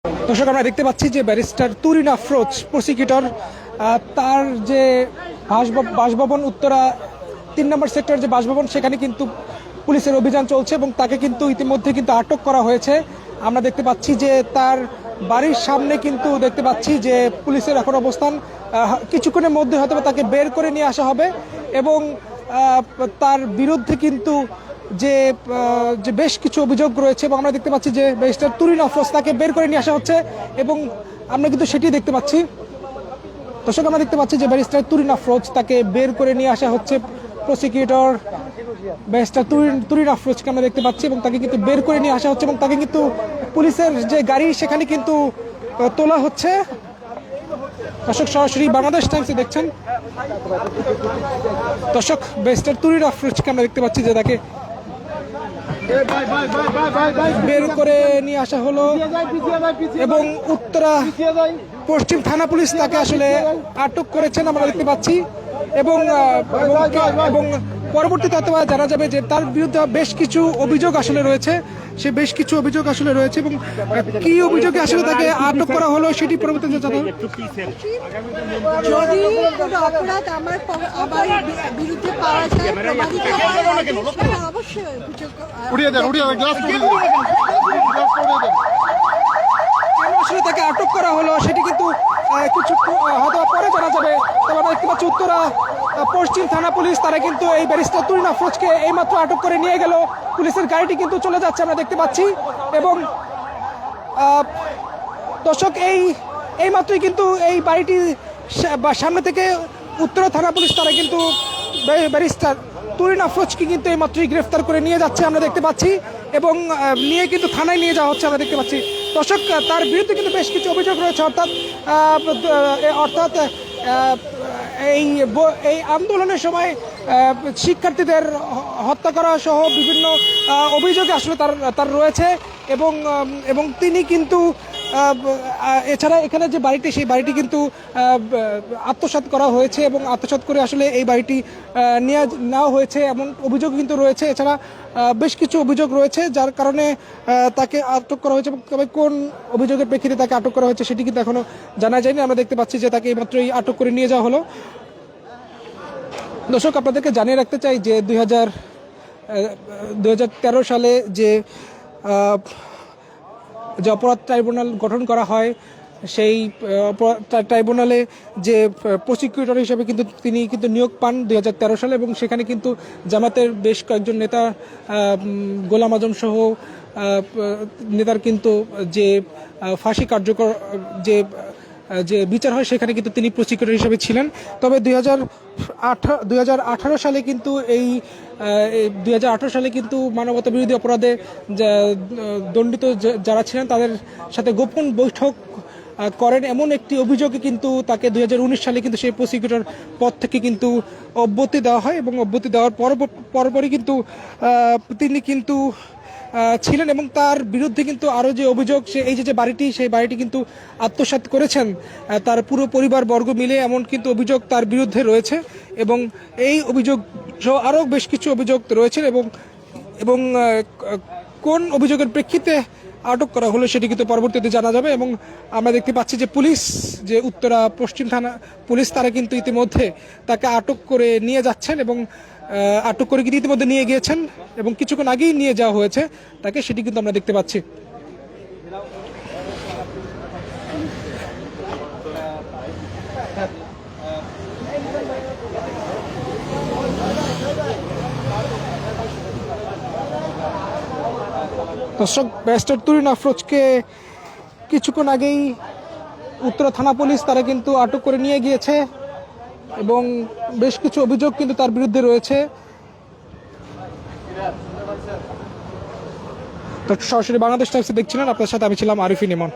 দর্শক, আমরা দেখতে পাচ্ছি যে ব্যারিস্টার তুরিন আফরোজ প্রসিকিউটর তার যে বাসভবন উত্তরা ৩ নম্বর সেক্টর যে বাসভবন, সেখানে কিন্তু পুলিশের অভিযান চলছে এবং তাকে কিন্তু ইতিমধ্যে কিন্তু আটক করা হয়েছে। আমরা দেখতে পাচ্ছি যে তার বাড়ির সামনে কিন্তু দেখতে পাচ্ছি যে পুলিশের এখন অবস্থান। কিছুক্ষণের মধ্যে হয়তো তাকে বের করে নিয়ে আসা হবে এবং তার বিরুদ্ধে কিন্তু যে বেশ কিছু অভিযোগ রয়েছে এবং আমরা দেখতে পাচ্ছি যে ব্যারিস্টার তুরিন আফরোজ তাকে বের করে নিয়ে আসা হচ্ছে এবং আমরা কিন্তু সেটি দেখতে পাচ্ছি। দর্শক, আমরা দেখতে পাচ্ছি যে ব্যারিস্টার তুরিন আফরোজ তাকে বের করে নিয়ে আসা হচ্ছে। প্রসিকিউটর ব্যারিস্টার তুরিন আফরোজকে আমরা দেখতে পাচ্ছি এবং তাকে কিন্তু বের করে নিয়ে আসা হচ্ছে এবং তাকে কিন্তু পুলিশের যে গাড়ি সেখানে কিন্তু তোলা হচ্ছে। দর্শক, সরাসরি বাংলাদেশ টাইমসে দেখছেন। দর্শক, ব্যারিস্টার তুরিন আফরোজকে আমরা দেখতে পাচ্ছি যে তাকে বের করে নিয়ে আসা হলো এবং উত্তরা পশ্চিম থানা পুলিশ তাকে আসলে আটক করেছেন আমরা দেখতে পাচ্ছি এবং পরবর্তীতে হয়তো জানা যাবে যে তার বিরুদ্ধে বেশ কিছু অভিযোগ আসলে রয়েছে। সে বেশ কিছু অভিযোগ আসলে রয়েছে এবং কি অভিযোগে আসলে তাকে আটক করা হলো সেটি পরবর্তীতে জানা যাবে। যদি কোনো অপরাধ আমার বিরুদ্ধে পাওয়া যায়, প্রমাণিত হয়, অবশ্যই আসলে তাকে আটক করা হলো সেটি কিন্তু কিছু হয়তো পরে জানা যাবে। তবে আমরা দেখতে পাচ্ছি উত্তরা পশ্চিম থানা পুলিশ তারা কিন্তু এই ব্যারিস্টার তুরিন আফরোজকে এইমাত্র আটক করে নিয়ে গেল। পুলিশের গাড়িটি কিন্তু চলে যাচ্ছে আমরা দেখতে পাচ্ছি এবং দর্শক, এই মাত্রই কিন্তু এই বাড়িটি সামনে থেকে উত্তরা থানা পুলিশ তারা কিন্তু ব্যারিস্টার তুরিন আফরোজকে কিন্তু এই মাত্রই গ্রেফতার করে নিয়ে যাচ্ছে আমরা দেখতে পাচ্ছি এবং নিয়ে কিন্তু থানায় নিয়ে যাওয়া হচ্ছে আমরা দেখতে পাচ্ছি। দর্শক, তার বিরুদ্ধে কিন্তু বেশ কিছু অভিযোগ রয়েছে, অর্থাৎ এই আন্দোলনের সময় শিক্ষার্থীদের হত্যা করা সহ বিভিন্ন অভিযোগে আসলে তার রয়েছে এবং তিনি কিন্তু এছাড়া এখানে যে বাড়িটি সেই বাড়িটি কিন্তু আত্মসাৎ করা হয়েছে এবং আত্মসাৎ করে আসলে এই বাড়িটি নেওয়া হয়েছে এমন অভিযোগ কিন্তু রয়েছে। এছাড়া বেশ কিছু অভিযোগ রয়েছে যার কারণে তাকে আটক করা হয়েছে এবং তবে কোন অভিযোগের প্রেক্ষিতে তাকে আটক করা হয়েছে সেটি কিন্তু এখনো জানা যায়নি। আমরা দেখতে পাচ্ছি যে তাকে এইমাত্রই আটক করে নিয়ে যাওয়া হলো। দর্শক, আপনাদেরকে জানিয়ে রাখতে চাই যে 2013 সালে যে অপরাধ ট্রাইব্যুনাল গঠন করা হয় সেই ট্রাইব্যুনালে যে প্রসিকিউটর হিসেবে কিন্তু তিনি কিন্তু নিয়োগ পান 2013 সালে এবং সেখানে কিন্তু জামাতের বেশ কয়েকজন নেতা গোলাম আজম সহ নেতার কিন্তু যে ফাঁসি কার্যকর যে বিচার হয় সেখানে কিন্তু তিনি প্রসিকিউটর হিসেবে ছিলেন। তবে 2018 সালে কিন্তু 2018 সালে কিন্তু মানবতা বিরোধী অপরাধে দণ্ডিত যারা ছিলেন তাদের সাথে গোপন বৈঠক করেন এমন একটি অভিযোগে কিন্তু তাকে 2019 সালে কিন্তু সেই প্রসিকিউটর পদ থেকে কিন্তু অব্যাহতি দেওয়া হয় এবং অব্যাহতি দেওয়ার পরপরই কিন্তু তিনি কিন্তু ছিলেন এবং তার বিরুদ্ধে কিন্তু আরও যে অভিযোগ এই যে বাড়িটি সেই বাড়িটি কিন্তু আত্মসাৎ করেছেন তার পুরো পরিবার বর্গ মিলে এমন কিন্তু অভিযোগ তার বিরুদ্ধে রয়েছে এবং এই অভিযোগ সহ আরও বেশ কিছু অভিযোগ রয়েছে এবং কোন অভিযোগের প্রেক্ষিতে আটক করা হলো সেটি কিন্তু পরবর্তীতে জানা যাবে। এবং আমরা দেখতে পাচ্ছি যে পুলিশ যে উত্তরা পশ্চিম থানা পুলিশ তারা কিন্তু ইতিমধ্যে তাকে আটক করে নিয়ে যাচ্ছেন এবং আটক করে কিন্তু ইতিমধ্যে নিয়ে গিয়েছেন এবং কিছুক্ষণ আগেই নিয়ে যাওয়া হয়েছে তাকে, সেটি কিন্তু আমরা দেখতে পাচ্ছি। দর্শক, ব্যারিস্টার তুরিন আফরোজকে কিছুক্ষণ আগেই উত্তরা থানা পুলিশ তারা কিন্তু আটক করে নিয়ে গিয়েছে এবং বেশ কিছু অভিযোগ কিন্তু তার বিরুদ্ধে রয়েছে। সরাসরি বাংলাদেশ টাইমসে দেখছিলেন, আপনার সাথে আমি ছিলাম আরিফিন ইমন।